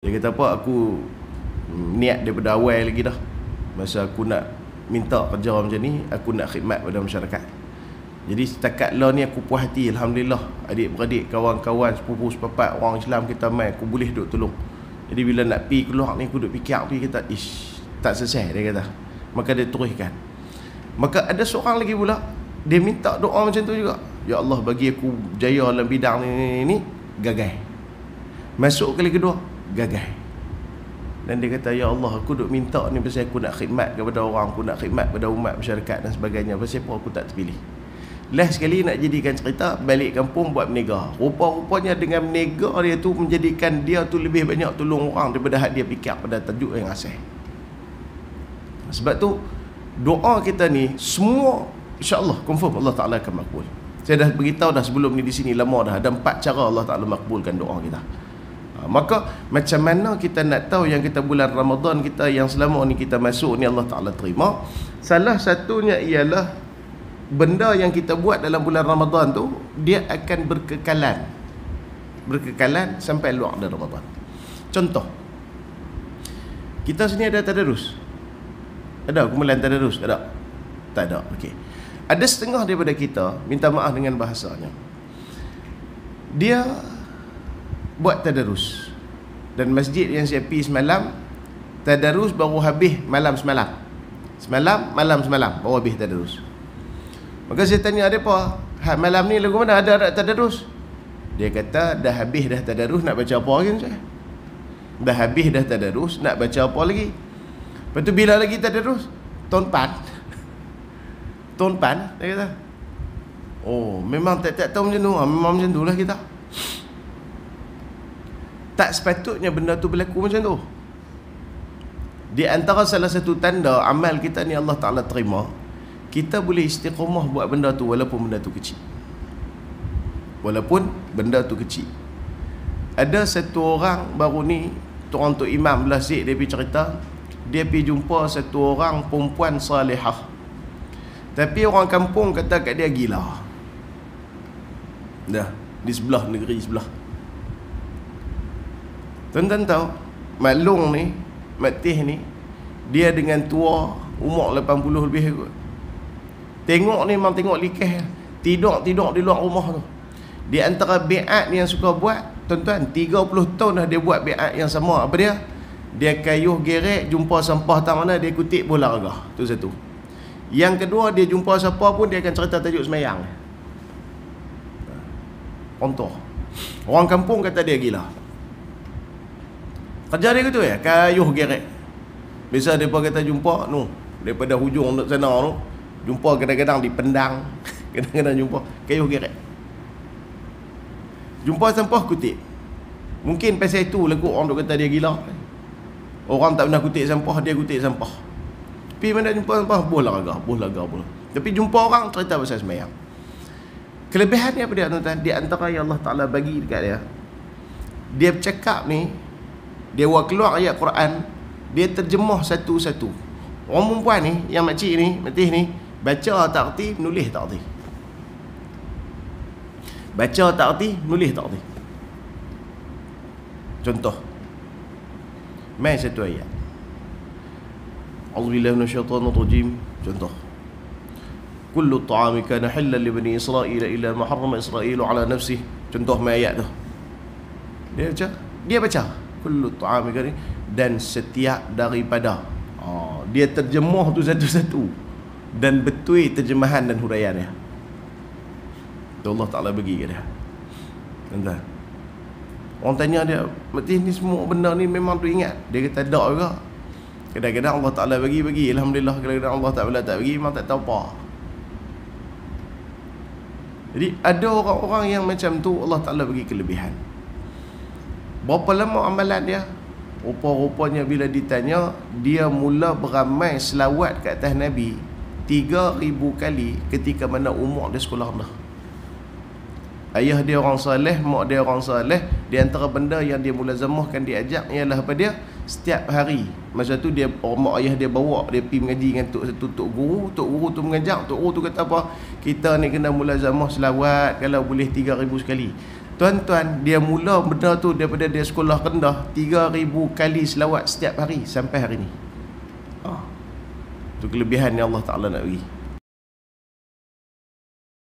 Dia kata apa, aku niat daripada awal lagi dah. Masa aku nak minta kerja macam ni, aku nak khidmat pada masyarakat. Jadi setakat lah ni aku puas hati, alhamdulillah. Adik-beradik, kawan-kawan, sepupu sepapat orang Islam kita mai, aku boleh duk tolong. Jadi bila nak pi keluar ni, aku duk fikir, kata ish, tak selesai, dia kata. Maka dia teruskan. Maka ada seorang lagi pula, dia minta doa macam tu juga. Ya Allah, bagi aku jaya dalam bidang ni gagal. Masuk kali kedua, gagal. Dan dia kata, ya Allah, aku duk minta ni pasal aku nak khidmat kepada orang, aku nak khidmat pada umat, masyarakat dan sebagainya. Pasal apa aku tak terpilih? Last sekali nak jadikan cerita, balik kampung buat menega. Rupa-rupanya dengan menega dia tu menjadikan dia tu lebih banyak tolong orang daripada hak dia fikir pada tajuk yang asal. Sebab tu doa kita ni semua insya-Allah confirm Allah Taala akan makbul. Saya dah beritahu dah sebelum ni di sini lama dah, ada 4 cara Allah Taala makbulkan doa kita. Maka macam mana kita nak tahu yang kita bulan Ramadan kita yang selama ni kita masuk ni Allah Taala terima? Salah satunya ialah benda yang kita buat dalam bulan Ramadan tu dia akan berkekalan sampai luar dari Ramadan. Contoh, kita sini ada tadarus. Ada kumpulan tadarus? Ada? Tak ada. Okey. Ada setengah daripada kita, minta maaf dengan bahasanya, dia buat tadarus. Dan masjid yang saya pergi semalam, tadarus baru habis malam semalam. Malam semalam baru habis tadarus. Maka saya tanya dia apa? Malam ni lagu mana ada tadarus? Dia kata dah habis dah tadarus, nak baca apa lagi saya? Dah habis dah tadarus, nak baca apa lagi? Lepas tu bila lagi tadarus? Tahun 4. Tahun 4 dia kata. Oh, memang tak tahu macam tu. Memang macam tu lah kita. Tak sepatutnya benda tu berlaku macam tu. Di antara salah satu tanda amal kita ni Allah Ta'ala terima, kita boleh istiqamah buat benda tu walaupun benda tu kecil. Walaupun benda tu kecil. Ada satu orang baru ni, orang tu Imam belah Zik, dia pergi cerita, dia pergi jumpa satu orang perempuan salihah. Tapi orang kampung kata kat dia gila. Dah, di sebelah negeri sebelah. Tuan-tuan tahu, Mak Long ni, Mak Tih ni, dia dengan tua, umur 80 lebih kot. Tengok ni memang tengok likah. Tidur di luar rumah tu. Di antara bi'at yang suka buat, tuan-tuan, 30 tahun dah dia buat bi'at yang sama. Apa dia? Dia kayuh gerek, jumpa sampah tak mana, dia kutip bola ragah. Tu satu. Yang kedua, dia jumpa siapa pun, dia akan cerita tajuk semayang. Contoh. Orang kampung kata dia gila. Kerja dia gitu ya, kayuh gerek. Biasa mereka kata jumpa, daripada hujung untuk sana tu, jumpa kadang-kadang di Pendang, kadang-kadang jumpa kayuh gerek. Jumpa sampah kutip. Mungkin pasal itu lagu orang tu kata dia gila. Orang tak pernah kutip sampah, dia kutip sampah. Tapi mana jumpa sampah, boh lagah. Tapi jumpa orang, cerita pasal semayang. Kelebihannya apa dia, tuan-tuan? Di antara yang Allah Ta'ala bagi dekat dia, dia bercakap ni, dia buat keluar ayat Quran, dia terjemah satu-satu. Orang perempuan ni, yang makcik ni, Matih ni, baca tak erti, nulis tak erti. Baca tak erti, nulis tak erti. Contoh, mai satu ayat. A'udzubillahi minasyaitonir rajim. Contoh. Kullu ta'ami kana halal li bani Israil illa ma harrama Israilu ala nafsihi. Contoh mai ayat tu. Dia baca. Kullu ta'ami kana, dan setiap daripada. Dia terjemah tu satu-satu dan betul terjemahan dan huraian dia. Tu Allah Ta'ala bagi ke dia. Entah. Orang tanya dia, Mati ni semua benda ni memang tu ingat? Dia kata tak juga. Kadang-kadang Allah Ta'ala bagi, alhamdulillah. Kadang-kadang Allah Ta'ala tak bagi, memang tak tahu apa. Jadi ada orang-orang yang macam tu, Allah Ta'ala bagi kelebihan. Berapa lama amalan dia? Rupa-rupanya bila ditanya, dia mula beramai selawat kat atas Nabi 3,000 kali ketika mana umur dia sekolah rendah. Ayah dia orang soleh, mak dia orang soleh. Di antara benda yang dia mulazamahkan, dia ajak ialah apa dia? Setiap hari. Masa tu dia, mak ayah dia bawa dia pergi mengaji dengan tok guru. Tok guru tu mengajak. Tok guru tu kata apa? Kita ni kena mulazamah selawat kalau boleh 3,000 sekali. Tuan-tuan, dia mula benda tu daripada dia sekolah rendah 3,000 kali selawat setiap hari sampai hari ni. Tu kelebihan yang Allah Ta'ala nak bagi.